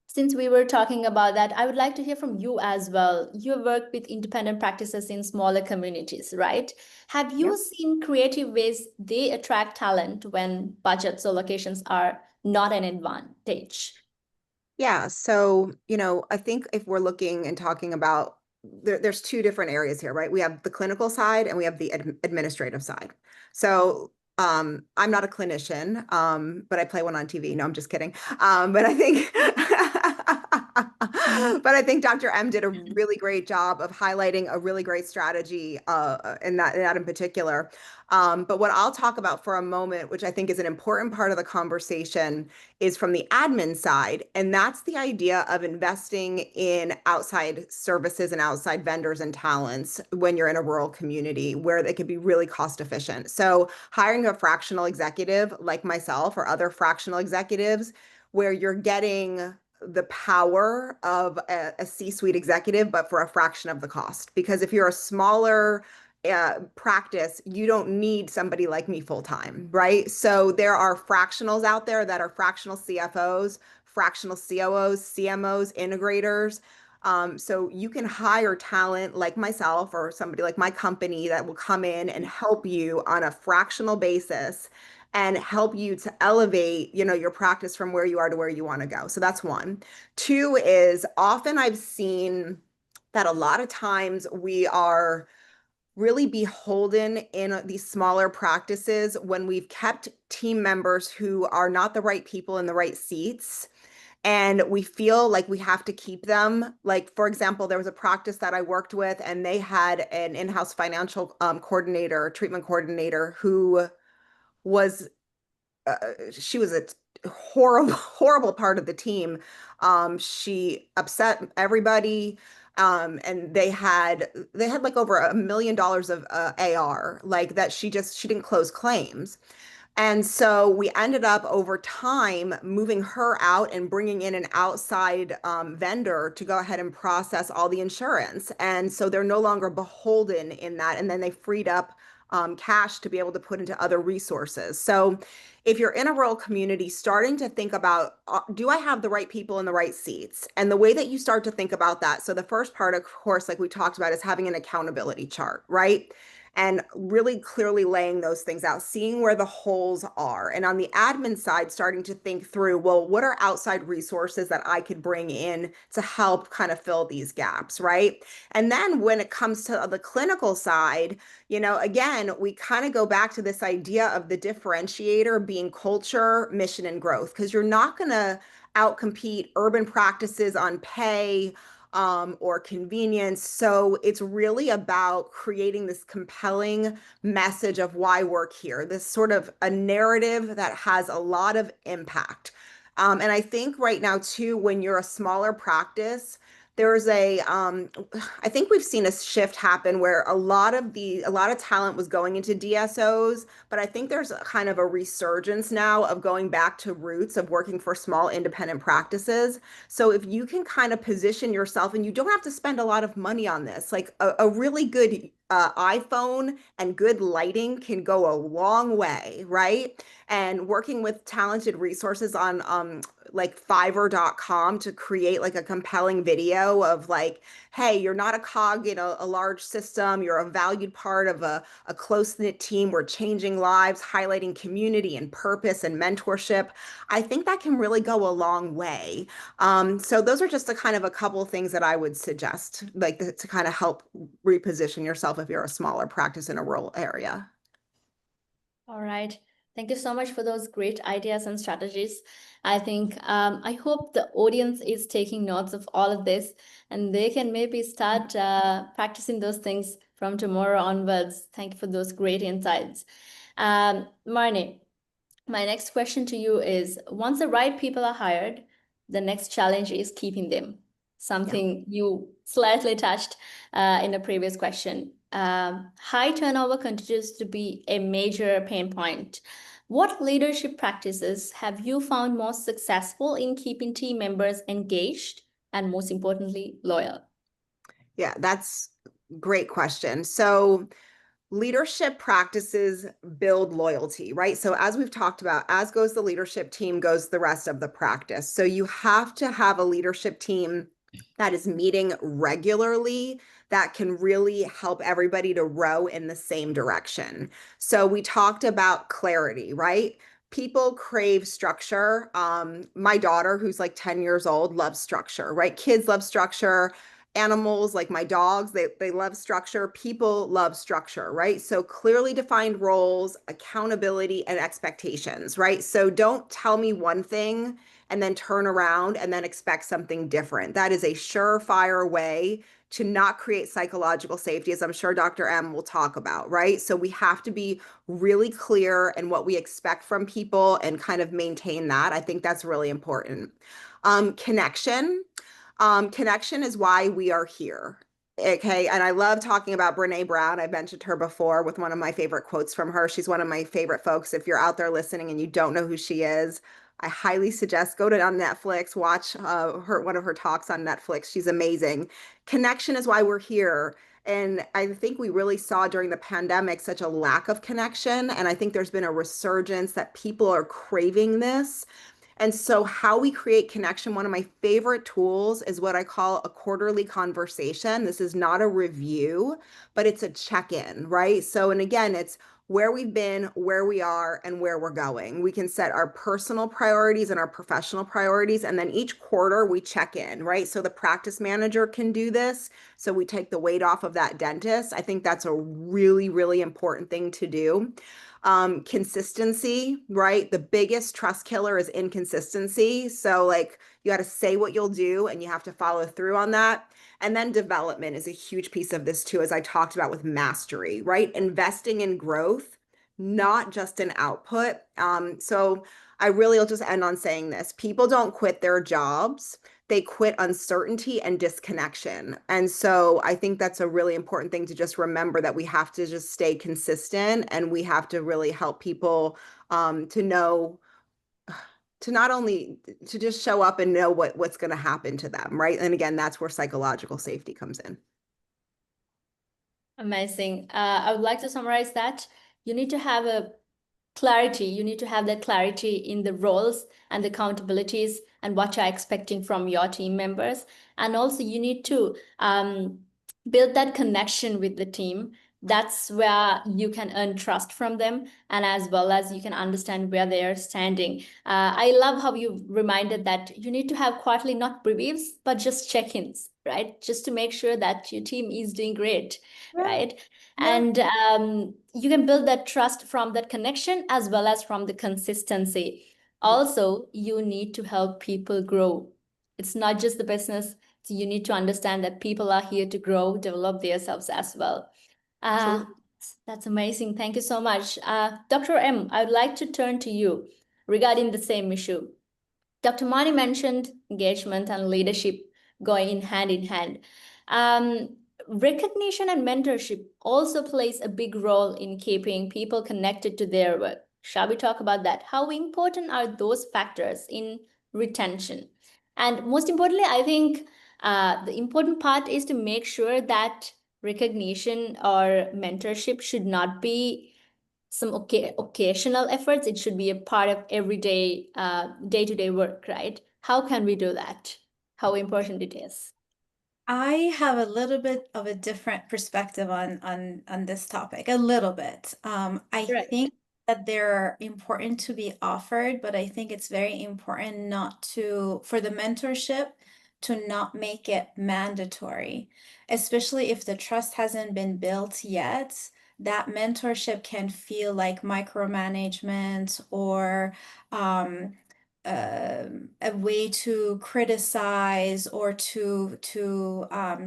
since we were talking about that, I would like to hear from you as well. You work with independent practices in smaller communities, right? Have you Yep. seen creative ways they attract talent when budgets or locations are not an advantage? Yeah. So, I think if we're looking and talking about there's two different areas here, right? We have the clinical side and we have the administrative side. So, I'm not a clinician, but I play one on TV. No, I'm just kidding. But I think But I think Dr. M did a really great job of highlighting a really great strategy in that in particular. But what I'll talk about for a moment, which I think is an important part of the conversation, is from the admin side. And that's the idea of investing in outside services and outside vendors and talents when you're in a rural community where they can be really cost efficient. So hiring a fractional executive like myself or other fractional executives where you're getting the power of a C-suite executive, but for a fraction of the cost. Because if you're a smaller practice, you don't need somebody like me full time, right? So there are fractionals out there that are fractional CFOs, fractional COOs, CMOs, integrators. So you can hire talent like myself or somebody like my company that will come in and help you on a fractional basis and help you to elevate, your practice from where you are to where you want to go. So that's one. Two is often I've seen that a lot of times we are really beholden in these smaller practices when we've kept team members who are not the right people in the right seats. And we feel like we have to keep them. Like, for example, there was a practice that I worked with, and they had an in-house financial coordinator, treatment coordinator, who was she was a horrible, horrible part of the team. She upset everybody. And they had like over $1 million of AR, like that she didn't close claims. And so we ended up over time moving her out and bringing in an outside vendor to go ahead and process all the insurance. And so they're no longer beholden in that. And then they freed up cash to be able to put into other resources. So if you're in a rural community, starting to think about, do I have the right people in the right seats? And the way that you start to think about that, so the first part, of course, like we talked about, is having an accountability chart, right? And really clearly laying those things out, seeing where the holes are. And on the admin side, starting to think through, well, what are outside resources that I could bring in to help kind of fill these gaps, right? And then when it comes to the clinical side, again, we kind of go back to this idea of the differentiator being culture, mission, and growth, because you're not going to outcompete urban practices on pay, or convenience. So it's really about creating this compelling message of why work here, this sort of a narrative that has a lot of impact. And I think right now too, when you're a smaller practice, there's I think we've seen a shift happen where a lot of talent was going into DSOs, but I think there's a kind of a resurgence now of going back to roots of working for small independent practices. So if you can kind of position yourself, and you don't have to spend a lot of money on this, like a really good iPhone and good lighting can go a long way, right? And working with talented resources on like Fiverr.com to create like a compelling video of like, hey, you're not a cog in a large system. You're a valued part of a close-knit team. We're changing lives, highlighting community and purpose and mentorship. I think that can really go a long way. So those are just a couple of things that I would suggest, like to kind of help reposition yourself if you're a smaller practice in a rural area. All right. Thank you so much for those great ideas and strategies. I hope the audience is taking notes of all of this, and they can maybe start practicing those things from tomorrow onwards. Thank you for those great insights. Marnie, my next question to you is, once the right people are hired, the next challenge is keeping them. Something you slightly touched in a previous question. High turnover continues to be a major pain point. What leadership practices have you found most successful in keeping team members engaged and, most importantly, loyal? Yeah, that's a great question. So leadership practices build loyalty, right? So as we've talked about, as goes the leadership team, goes the rest of the practice. So you have to have a leadership team that is meeting regularly, that can really help everybody to row in the same direction. So we talked about clarity, right? People crave structure. My daughter, who's like 10 years old, loves structure, right? Kids love structure. animals, like my dogs, they love structure. People love structure, right? So clearly defined roles, accountability, and expectations, right? So don't tell me one thing and then turn around and then expect something different. That is a surefire way to not create psychological safety, as I'm sure Dr. M will talk about, right? So we have to be really clear in what we expect from people and kind of maintain that. I think that's really important. Connection. Connection is why we are here. Okay. And I love talking about Brene Brown. I've mentioned her before with one of my favorite quotes from her. She's one of my favorite folks. If you're out there listening and you don't know who she is, I highly suggest go to on Netflix, watch one of her talks on Netflix. She's amazing. Connection is why we're here. And I think we really saw during the pandemic such a lack of connection. And I think there's been a resurgence that people are craving this. And so, how we create connection, one of my favorite tools is what I call a quarterly conversation. This is not a review, but it's a check in, right? So, and again, it's where we've been, where we are, and where we're going. We can set our personal priorities and our professional priorities. And then each quarter we check in, right? So, the practice manager can do this. So, we take the weight off of that dentist. I think that's a really, really important thing to do. Consistency, right? The biggest trust killer is inconsistency. So, like, you got to say what you'll do and you have to follow through on that. And then development is a huge piece of this too, as I talked about with mastery, right? Investing in growth, not just in output. So, I really will just end on saying this: people don't quit their jobs, they quit uncertainty and disconnection. And so I think that's a really important thing to just remember, that we have to just stay consistent and we have to really help people to know, to not only to just show up and know what's going to happen to them, right? And again, that's where psychological safety comes in. Amazing. I would like to summarize that. You need to have a clarity. You need to have that clarity in the roles and the accountabilities and what you're expecting from your team members. And also, you need to build that connection with the team. That's where you can earn trust from them, and as well as you can understand where they are standing. I love how you reminded that you need to have quarterly, not reviews, but just check-ins, right? Just to make sure that your team is doing great, right? Yeah. And you can build that trust from that connection as well as from the consistency. Also, you need to help people grow. It's not just the business. So you need to understand that people are here to grow, develop themselves as well. Uh, Absolutely. that's amazing. Thank you so much. Dr. M, I would like to turn to you regarding the same issue. Dr. Mani mentioned engagement and leadership going in hand. Um, Recognition and mentorship also plays a big role in keeping people connected to their work. Shall we talk about that? How important are those factors in retention? And most importantly, I think the important part is to make sure that recognition or mentorship should not be some occasional efforts. It should be a part of everyday, day-to-day work, right? How can we do that? How important it is? I have a little bit of a different perspective on this topic, a little bit. I Right. think that they're important to be offered, but I think it's very important not to, for the mentorship, to not make it mandatory, especially if the trust hasn't been built yet. That mentorship can feel like micromanagement or a way to criticize or to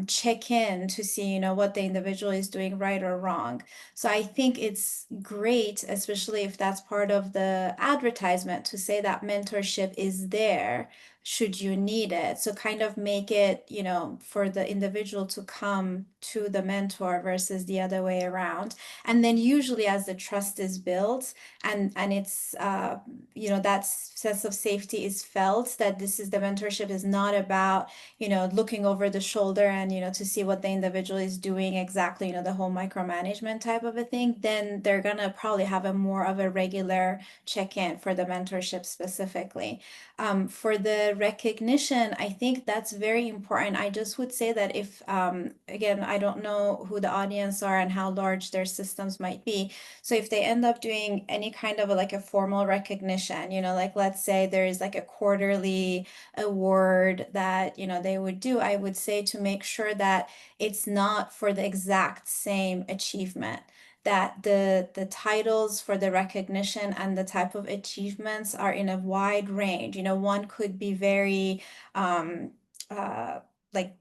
check in to see, you know, what the individual is doing right or wrong. So I think it's great, especially if that's part of the advertisement, to say that mentorship is there should you need it. So kind of make it, you know, for the individual to come to the mentor versus the other way around. And then usually as the trust is built and it's you know, that sense of safety is felt, that this is, the mentorship is not about, you know, looking over the shoulder and, you know, to see what the individual is doing exactly, you know, the whole micromanagement type of a thing, then they're gonna probably have a more of a regular check-in for the mentorship specifically. For the recognition, I think that's very important. I just would say that if, again, I don't know who the audience are and how large their systems might be. So if they end up doing any kind of like a formal recognition, like let's say there is like a quarterly award that, they would do, I would say to make sure that it's not for the exact same achievement, that the titles for the recognition and the type of achievements are in a wide range. One could be very um like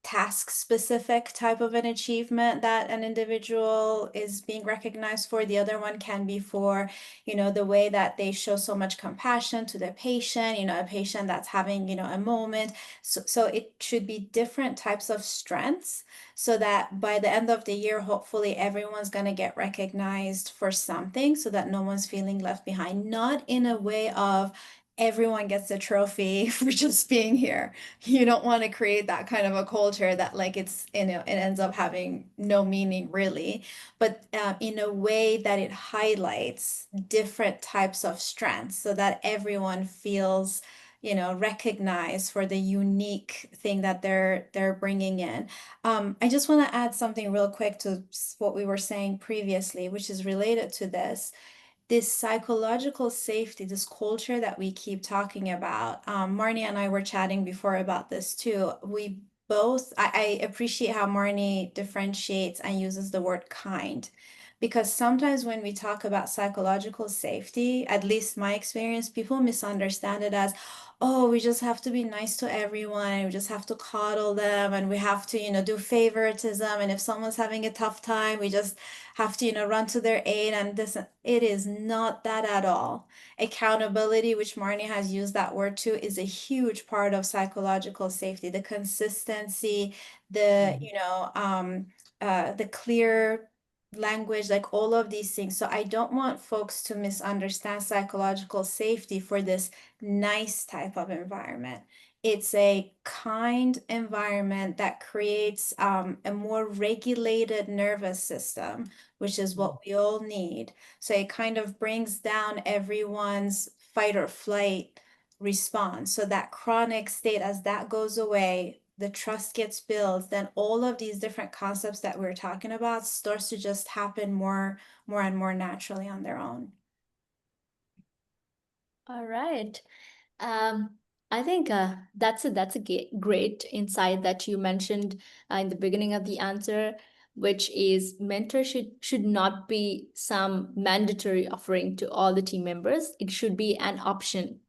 task specific type of an achievement that an individual is being recognized for. The other one can be for the way that they show so much compassion to the patient, a patient that's having a moment. So it should be different types of strengths, so that by the end of the year, hopefully everyone's going to get recognized for something, so that no one's feeling left behind. Not in a way of everyone gets a trophy for just being here. You don't want to create that kind of a culture that like it ends up having no meaning really, but in a way that it highlights different types of strengths, so that everyone feels recognized for the unique thing that they're bringing in. I just want to add something real quick to what we were saying previously, which is related to this psychological safety, this culture that we keep talking about. Marnie and I were chatting before about this too. I appreciate how Marnie differentiates and uses the word kind. Because sometimes when we talk about psychological safety, at least my experience, people misunderstand it as, oh, we just have to be nice to everyone, we just have to coddle them, and we have to, do favoritism. And if someone's having a tough time, we just have to, run to their aid. And this, it is not that at all. Accountability, which Marnie has used that word too, is a huge part of psychological safety. The consistency, the clear language, like all of these things. So I don't want folks to misunderstand psychological safety for this nice type of environment. It's a kind environment that creates a more regulated nervous system, which is what we all need. So it kind of brings down everyone's fight or flight response. So that chronic state, as that goes away, the trust gets built, then all of these different concepts that we're talking about starts to just happen more and more naturally on their own. All right. Um, I think that's a great insight that you mentioned in the beginning of the answer, which is mentorship should not be some mandatory offering to all the team members. It should be an option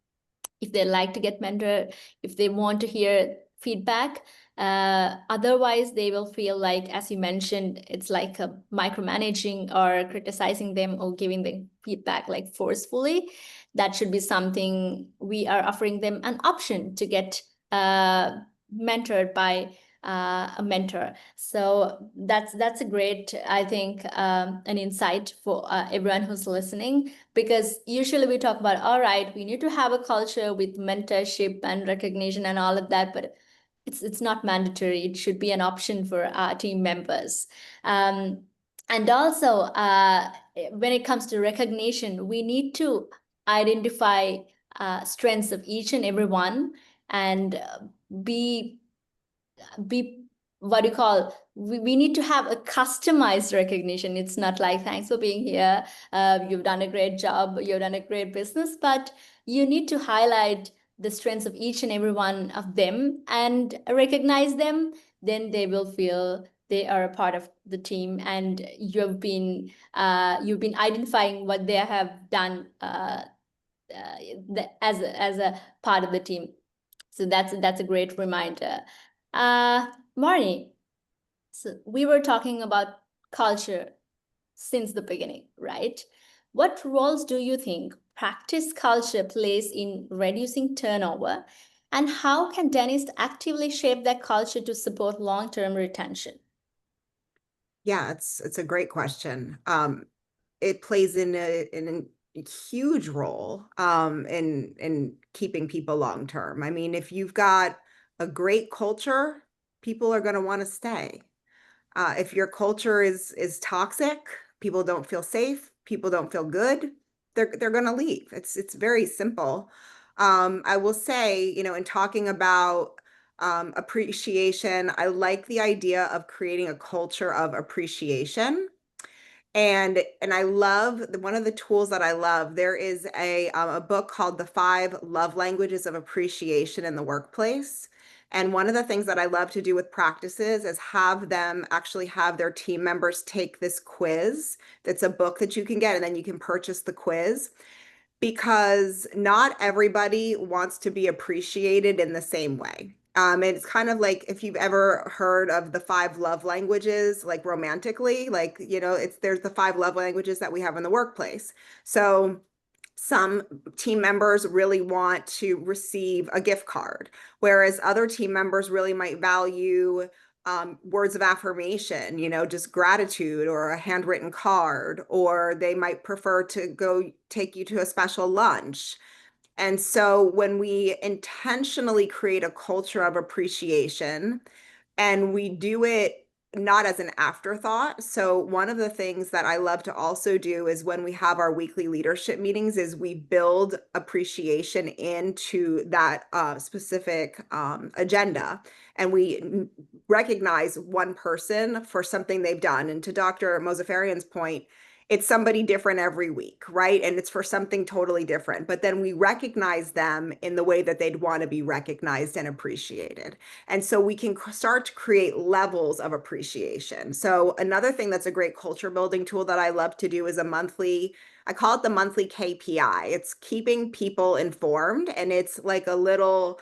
if they like to get mentored, if they want to hear feedback. Otherwise, they will feel like, as you mentioned, it's like a micromanaging or criticizing them or giving them feedback like forcefully. That should be something we are offering them an option to get mentored by a mentor. So that's a great, I think, an insight for everyone who's listening, because usually we talk about, all right, we need to have a culture with mentorship and recognition and all of that, but it's not mandatory. It should be an option for our team members. And also, when it comes to recognition, we need to identify strengths of each and every one, and be what do you call, we need to have a customized recognition. It's not like, thanks for being here, you've done a great job, you've done a great business, but you need to highlight the strengths of each and every one of them and recognize them. Then they will feel they are a part of the team, and you've been identifying what they have done as a part of the team. So that's a great reminder. Uh, Marnie, so we were talking about culture since the beginning, right? What roles do you think practice culture plays in reducing turnover, and how can dentists actively shape that culture to support long-term retention? Yeah, it's a great question. It plays in a huge role in keeping people long term. I mean, if you've got a great culture, people are going to want to stay. If your culture is toxic, people don't feel safe, people don't feel good, they're going to leave. It's very simple. I will say, in talking about appreciation, I like the idea of creating a culture of appreciation. And I love one of the tools that I love. There is a book called The Five Love Languages of Appreciation in the Workplace. And one of the things that I love to do with practices is have them actually have their team members take this quiz. That's a book that you can get, and then you can purchase the quiz, because not everybody wants to be appreciated in the same way. It's kind of like if you've ever heard of the five love languages, like romantically, like, there's the five love languages that we have in the workplace. So some team members really want to receive a gift card, whereas other team members really might value words of affirmation, just gratitude or a handwritten card, or they might prefer to go take you to a special lunch. And so when we intentionally create a culture of appreciation, and we do it not as an afterthought. So one of the things that I love to also do is when we have our weekly leadership meetings is we build appreciation into that specific agenda, and we recognize one person for something they've done. And to Dr. Mozafarian's point, it's somebody different every week, right? And it's for something totally different. But then we recognize them in the way that they'd want to be recognized and appreciated. And so we can start to create levels of appreciation. So another thing that's a great culture building tool that I love to do is I call it the monthly KPI. It's keeping people informed, and it's like a little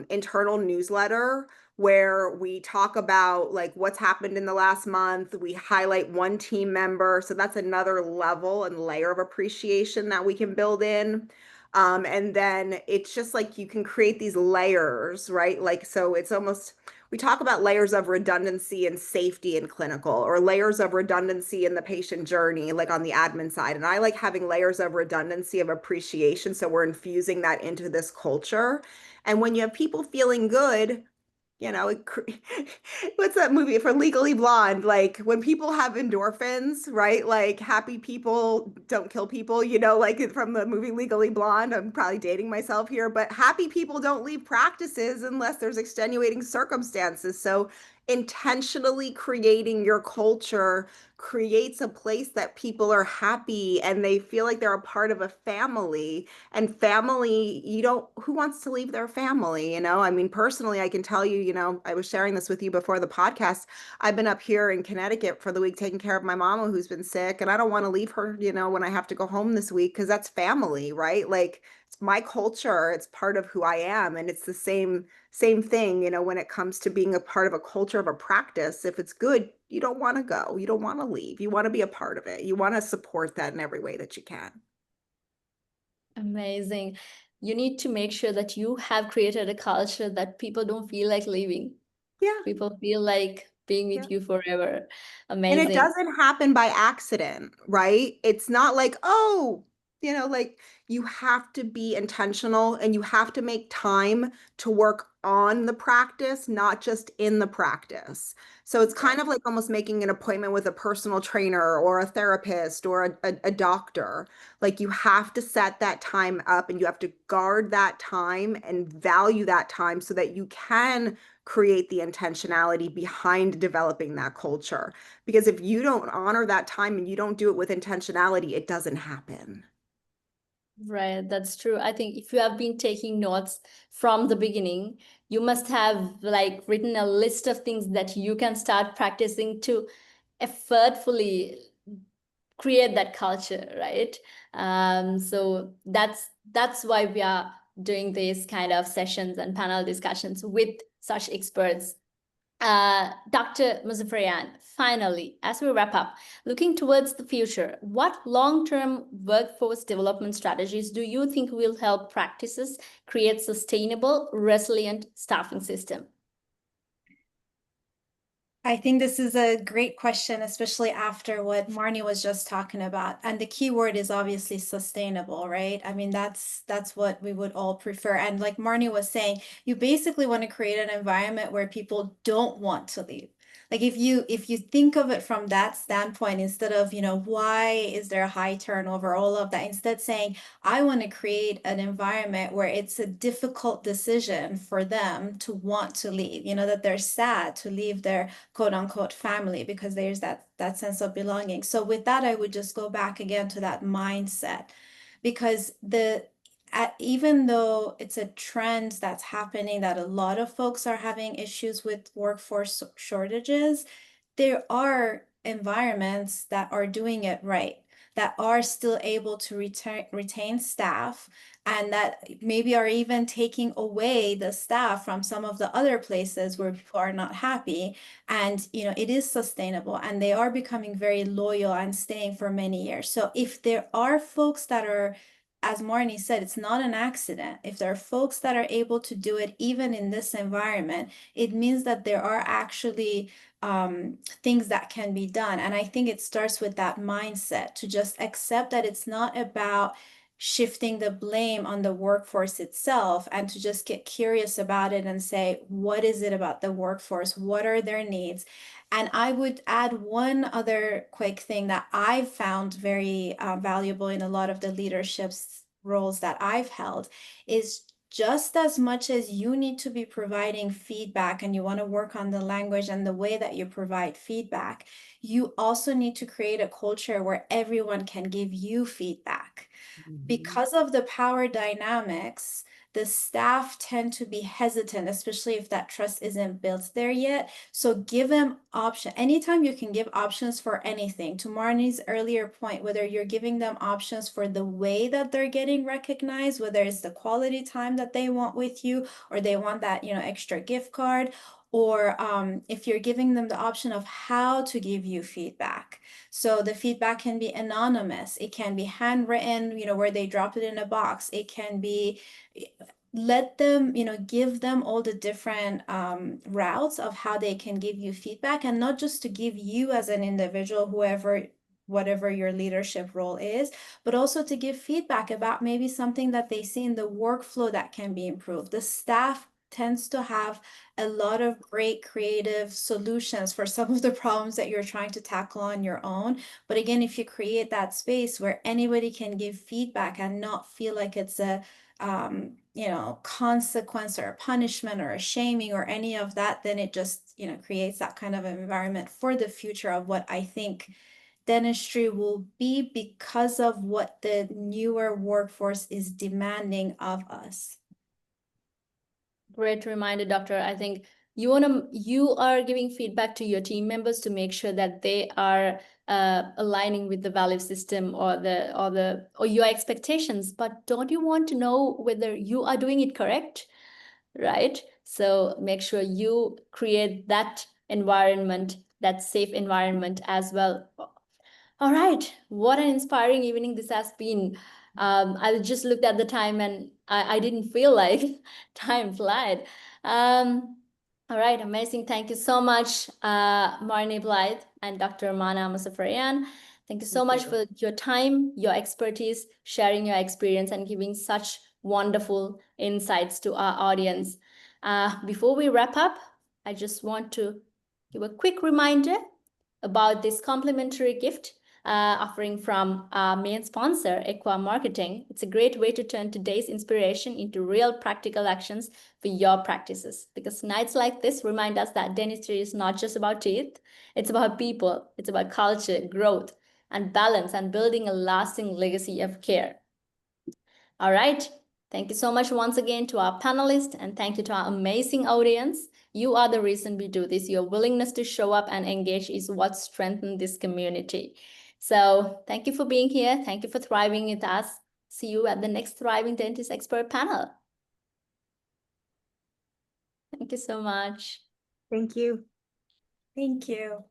internal newsletter where we talk about like what's happened in the last month. We highlight one team member. So that's another level and layer of appreciation that we can build in. And then it's just like you can create these layers, right? Like, so it's almost, we talk about layers of redundancy and safety in clinical, or layers of redundancy in the patient journey, like on the admin side. And I like having layers of redundancy of appreciation. So we're infusing that into this culture. And when you have people feeling good, it, what's that movie for Legally Blonde? Like when people have endorphins, right? Like happy people don't kill people, like from the movie Legally Blonde. I'm probably dating myself here, but happy people don't leave practices unless there's extenuating circumstances. So intentionally creating your culture creates a place that people are happy and they feel like they're a part of a family. And family, who wants to leave their family? I mean, personally, I can tell you, I was sharing this with you before the podcast. I've been up here in Connecticut for the week taking care of my mama who's been sick, and I don't want to leave her, when I have to go home this week, because that's family, right? Like it's my culture, it's part of who I am. And it's the same thing, when it comes to being a part of a culture of a practice. If it's good, you don't want to go, you don't want to leave, you want to be a part of it, you want to support that in every way that you can. Amazing. You need to make sure that you have created a culture that people don't feel like leaving. Yeah. People feel like being Yeah. with you forever. And it Amazing. doesn't happen by accident, right? It's not like, oh, like you have to be intentional and you have to make time to work on the practice, not just in the practice. So it's kind of like almost making an appointment with a personal trainer or a therapist or a doctor. Like you have to set that time up and you have to guard that time and value that time so that you can create the intentionality behind developing that culture. Because if you don't honor that time and you don't do it with intentionality, it doesn't happen. Right, that's true. I think if you have been taking notes from the beginning, you must have like written a list of things that you can start practicing to effortfully create that culture, right? So that's why we are doing these kind of sessions and panel discussions with such experts. Dr. Muzafarian, finally, as we wrap up, looking towards the future, what long-term workforce development strategies do you think will help practices create sustainable, resilient staffing system? I think this is a great question, especially after what Marnie was just talking about. And the key word is obviously sustainable, right? I mean, that's what we would all prefer. And like Marnie was saying, you basically want to create an environment where people don't want to leave. Like if you think of it from that standpoint, instead of, why is there a high turnover, all of that, instead saying, I want to create an environment where it's a difficult decision for them to want to leave, that they're sad to leave their quote unquote family, because there's that sense of belonging. So with that, I would just go back again to that mindset, because even though it's a trend that's happening, that a lot of folks are having issues with workforce shortages, there are environments that are doing it right, that are still able to retain staff, and that maybe are even taking away the staff from some of the other places where people are not happy. And, it is sustainable, and they are becoming very loyal and staying for many years. So if there are folks that are, as Marnie said, it's not an accident. If there are folks that are able to do it even in this environment, it means that there are actually things that can be done. And I think it starts with that mindset, to just accept that it's not about shifting the blame on the workforce itself, and to just get curious about it and say, what is it about the workforce? What are their needs? And I would add one other quick thing that I've found very valuable in a lot of the leadership roles that I've held, is just as much as you need to be providing feedback and you want to work on the language and the way that you provide feedback, you also need to create a culture where everyone can give you feedback. Because of the power dynamics, the staff tend to be hesitant, especially if that trust isn't built there yet. So give them option. Anytime you can give options for anything, to Marnie's earlier point, whether you're giving them options for the way that they're getting recognized, whether it's the quality time that they want with you, or they want that, extra gift card, or if you're giving them the option of how to give you feedback. So the feedback can be anonymous. It can be handwritten, where they drop it in a box. It can be, let them, give them all the different routes of how they can give you feedback, and not just to give you as an individual, whatever your leadership role is, but also to give feedback about maybe something that they see in the workflow that can be improved. The staff tends to have a lot of great creative solutions for some of the problems that you're trying to tackle on your own. But again, if you create that space where anybody can give feedback and not feel like it's a consequence or a punishment or a shaming or any of that, then it just, creates that kind of environment for the future of what I think dentistry will be, because of what the newer workforce is demanding of us. Great reminder, doctor. I think you are giving feedback to your team members to make sure that they are aligning with the value system or your expectations. But don't you want to know whether you are doing it correct, right? So make sure you create that environment, that safe environment as well. All right, what an inspiring evening this has been. I just looked at the time and I didn't feel like time flied. All right, amazing. Thank you so much, Marnie Blythe and Dr. Mana Musafarian. Thank you so much for your time, your expertise, sharing your experience, and giving such wonderful insights to our audience. Before we wrap up, I just want to give a quick reminder about this complimentary gift offering from our main sponsor, Equa Marketing. It's a great way to turn today's inspiration into real practical actions for your practices. Because nights like this remind us that dentistry is not just about teeth, it's about people, it's about culture, growth, and balance, and building a lasting legacy of care. All right. Thank you so much once again to our panelists, and thank you to our amazing audience. You are the reason we do this. Your willingness to show up and engage is what strengthens this community. So thank you for being here. Thank you for thriving with us. See you at the next Thriving Dentist Expert panel. Thank you so much. Thank you. Thank you.